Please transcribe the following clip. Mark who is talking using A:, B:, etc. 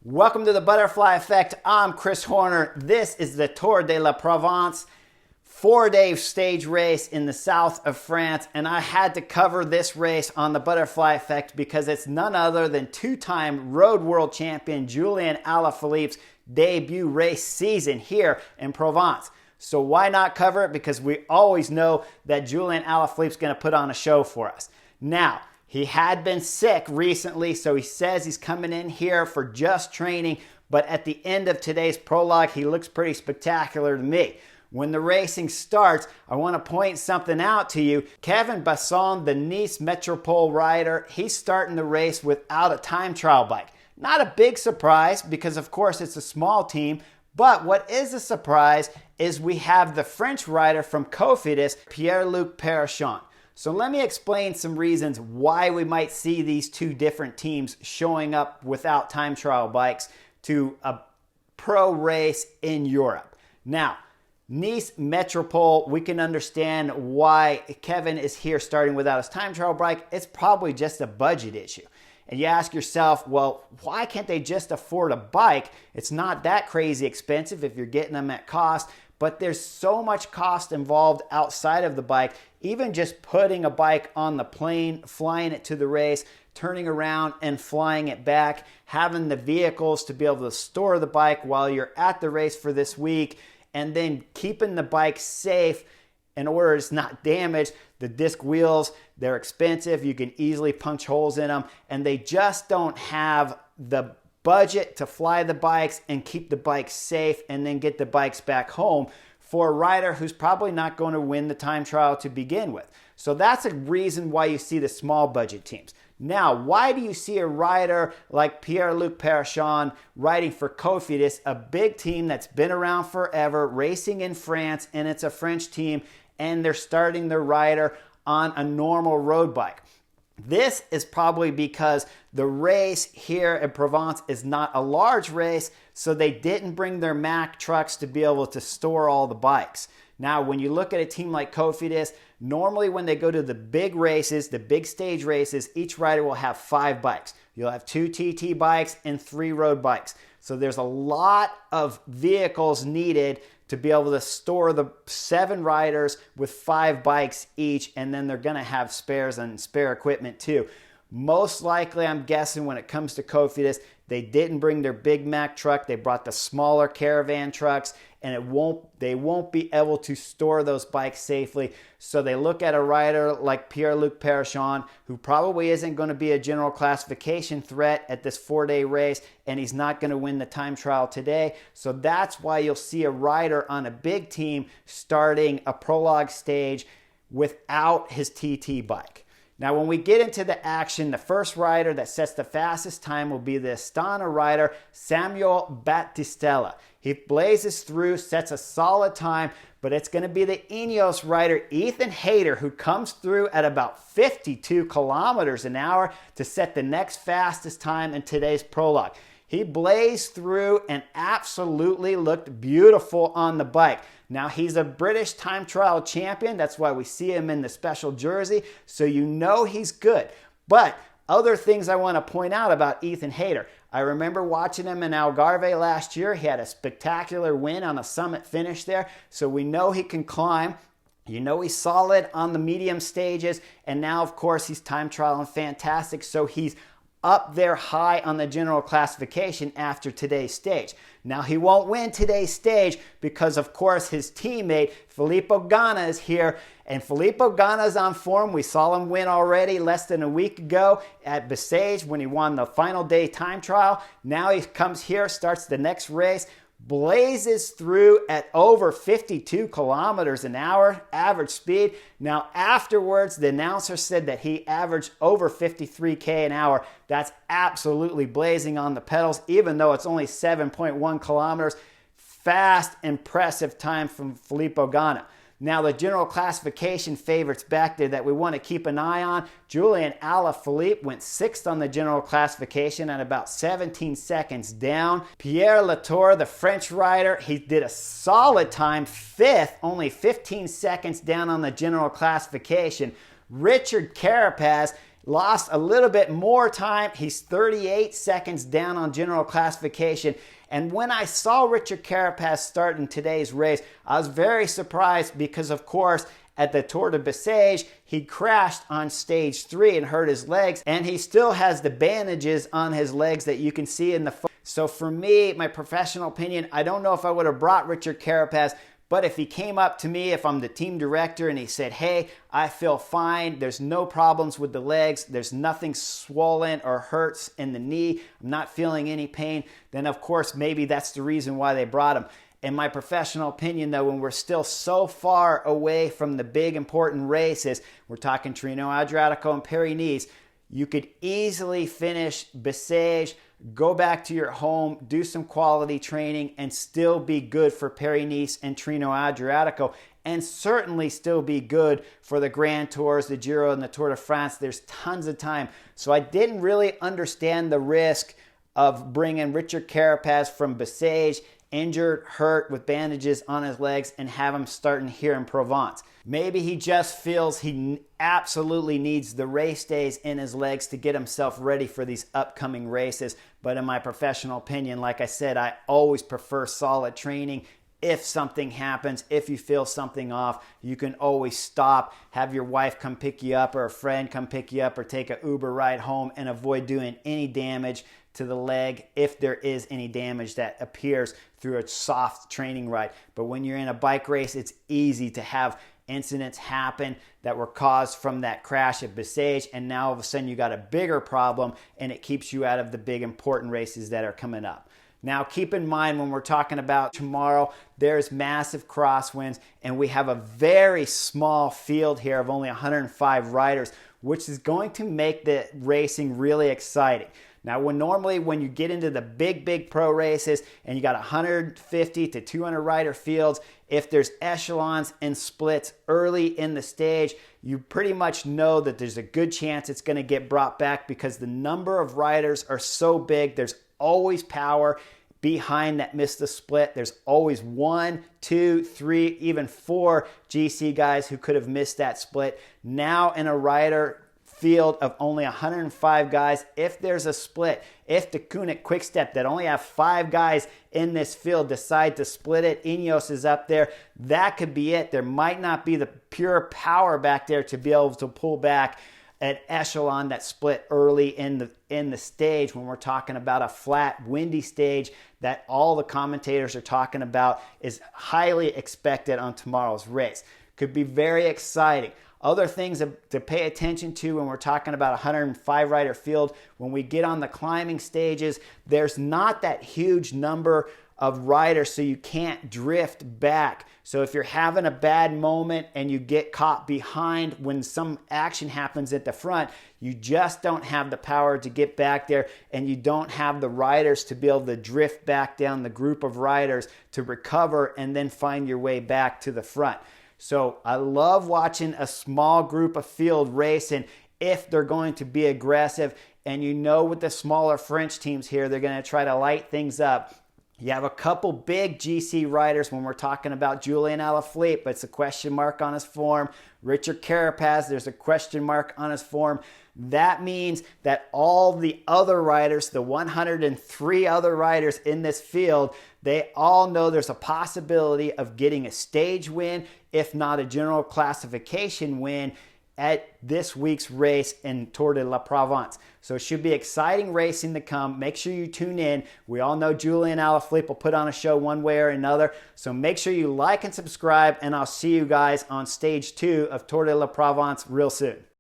A: Welcome to the Butterfly Effect. I'm Chris Horner. This is the Tour de la Provence, 4-day stage race in the south of France. And I had to cover this race on the Butterfly Effect because it's none other than two-time road world champion Julian Alaphilippe's debut race season here in Provence. So why not cover it? Because we always know that Julian Alaphilippe's going to put on a show for us. Now, he had been sick recently, so he says he's coming in here for just training, but at the end of today's prologue, he looks pretty spectacular to me. When the racing starts, I want to point something out to you. Kevin Basson, the Nice Metropole rider, he's starting the race without a time trial bike. Not a big surprise because, of course, it's a small team, but what is a surprise is we have the French rider from Cofidis, Pierre-Luc Perrichon. So let me explain some reasons why we might see these two different teams showing up without time trial bikes to a pro race in Europe. Now, Nice Metropole, we can understand why Kevin is here starting without his time trial bike. It's probably just a budget issue. And you ask yourself, well, why can't they just afford a bike? It's not that crazy expensive if you're getting them at cost, but there's so much cost involved outside of the bike. Even just putting a bike on the plane, flying it to the race, turning around and flying it back, having the vehicles to be able to store the bike while you're at the race for this week, and then keeping the bike safe in order it's not damaged. The disc wheels, they're expensive. You can easily punch holes in them, and they just don't have the budget to fly the bikes and keep the bikes safe and then get the bikes back home for a rider who's probably not going to win the time trial to begin with. So that's a reason why you see the small budget teams. Now, why do you see a rider like Pierre-Luc Perrichon riding for Cofidis, a big team that's been around forever, racing in France, and it's a French team, and they're starting their rider on a normal road bike? This is probably because the race here in Provence is not a large race, so they didn't bring their Mack trucks to be able to store all the bikes. Now, when you look at a team like Cofidis, normally when they go to the big races, the big stage races, each rider will have 5 bikes. You'll have 2 TT bikes and 3 road bikes. So there's a lot of vehicles needed to be able to store the 7 riders with 5 bikes each, and then they're going to have spares and spare equipment too. Most likely, I'm guessing when it comes to Cofidis, they didn't bring their Big Mac truck. They brought the smaller caravan trucks, and they won't be able to store those bikes safely. So they look at a rider like Pierre-Luc Perrichon, who probably isn't going to be a general classification threat at this 4-day race, and he's not going to win the time trial today. So that's why you'll see a rider on a big team starting a prologue stage without his TT bike. Now, when we get into the action, the first rider that sets the fastest time will be the Astana rider, Samuel Battistella. He blazes through, sets a solid time, but it's going to be the Ineos rider, Ethan Hayter, who comes through at about 52 kilometers an hour to set the next fastest time in today's prologue. He blazed through and absolutely looked beautiful on the bike. Now, he's a British time trial champion. That's why we see him in the special jersey. So you know he's good. But other things I want to point out about Ethan Hayter. I remember watching him in Algarve last year. He had a spectacular win on a summit finish there. So we know he can climb. You know he's solid on the medium stages. And now, of course, he's time trialing fantastic. So he's up there high on the general classification after today's stage. Now, he won't win today's stage because, of course, his teammate, Filippo Ganna, is here. And Filippo Ganna is on form. We saw him win already less than a week ago at Bessèges when he won the final day time trial. Now he comes here, starts the next race, blazes through at over 52 kilometers an hour average speed. Now, afterwards, the announcer said that he averaged over 53k an hour. That's absolutely blazing on the pedals, even though it's only 7.1 kilometers. Fast, impressive time from Filippo Ganna. Now, the general classification favorites back there that we want to keep an eye on, Julian Alaphilippe went 6th on the general classification at about 17 seconds down. Pierre Latour, the French rider, he did a solid time, 5th, only 15 seconds down on the general classification. Richard Carapaz lost a little bit more time. He's 38 seconds down on general classification. And when I saw Richard Carapaz start in today's race, I was very surprised because, of course, at the Tour de Bessèges, he crashed on stage 3 and hurt his legs, and he still has the bandages on his legs that you can see in the photo. So for me, my professional opinion, I don't know if I would have brought Richard Carapaz, but if he came up to me, if I'm the team director, and he said, hey, I feel fine, there's no problems with the legs, there's nothing swollen or hurts in the knee, I'm not feeling any pain, then of course maybe that's the reason why they brought him. In my professional opinion, though, when we're still so far away from the big important races, we're talking Trino Adriatico and Paris-Nice, you could easily finish Bessèges, go back to your home, do some quality training, and still be good for Paris-Nice and Trino Adriatico, and certainly still be good for the Grand Tours, the Giro, and the Tour de France. There's tons of time. So I didn't really understand the risk of bringing Richard Carapaz from Bessèges, injured, hurt, with bandages on his legs, and have him starting here in Provence. Maybe he just feels he absolutely needs the race days in his legs to get himself ready for these upcoming races. But in my professional opinion, like I said, I always prefer solid training. If something happens, if you feel something off, you can always stop, have your wife come pick you up, or a friend come pick you up, or take an Uber ride home, and avoid doing any damage to the leg if there is any damage that appears through a soft training ride. But when you're in a bike race, it's easy to have incidents happen that were caused from that crash at Bessèges, and now all of a sudden you got a bigger problem, and it keeps you out of the big important races that are coming up. Now keep in mind, when we're talking about tomorrow, there's massive crosswinds, and we have a very small field here of only 105 riders, which is going to make the racing really exciting. Now, normally when you get into the big pro races and you got 150 to 200 rider fields, if there's echelons and splits early in the stage, you pretty much know that there's a good chance it's going to get brought back because the number of riders are so big. There's always power behind that missed the split. There's always 1, 2, 3, even 4 GC guys who could have missed that split. Now in a rider field of only 105 guys, if there's a split, if the Kunit Quickstep that only have 5 guys in this field decide to split it, Ineos is up there, that could be it. There might not be the pure power back there to be able to pull back an echelon that split early in the stage, when we're talking about a flat, windy stage that all the commentators are talking about is highly expected on tomorrow's race. Could be very exciting. Other things to pay attention to when we're talking about a 105 rider field, when we get on the climbing stages, there's not that huge number of riders, so you can't drift back. So if you're having a bad moment and you get caught behind when some action happens at the front, you just don't have the power to get back there, and you don't have the riders to be able to drift back down the group of riders to recover and then find your way back to the front. So I love watching a small group of field racing if they're going to be aggressive. And you know, with the smaller French teams here, they're going to try to light things up. You have a couple big GC riders when we're talking about Julian Alaphilippe, but it's a question mark on his form. Richard Carapaz, there's a question mark on his form. That means that all the other riders, the 103 other riders in this field, they all know there's a possibility of getting a stage win, if not a general classification win, at this week's race in Tour de la Provence. So it should be exciting racing to come. Make sure you tune in. We all know Julian Alaphilippe will put on a show one way or another. So make sure you like and subscribe, and I'll see you guys on stage 2 of Tour de la Provence real soon.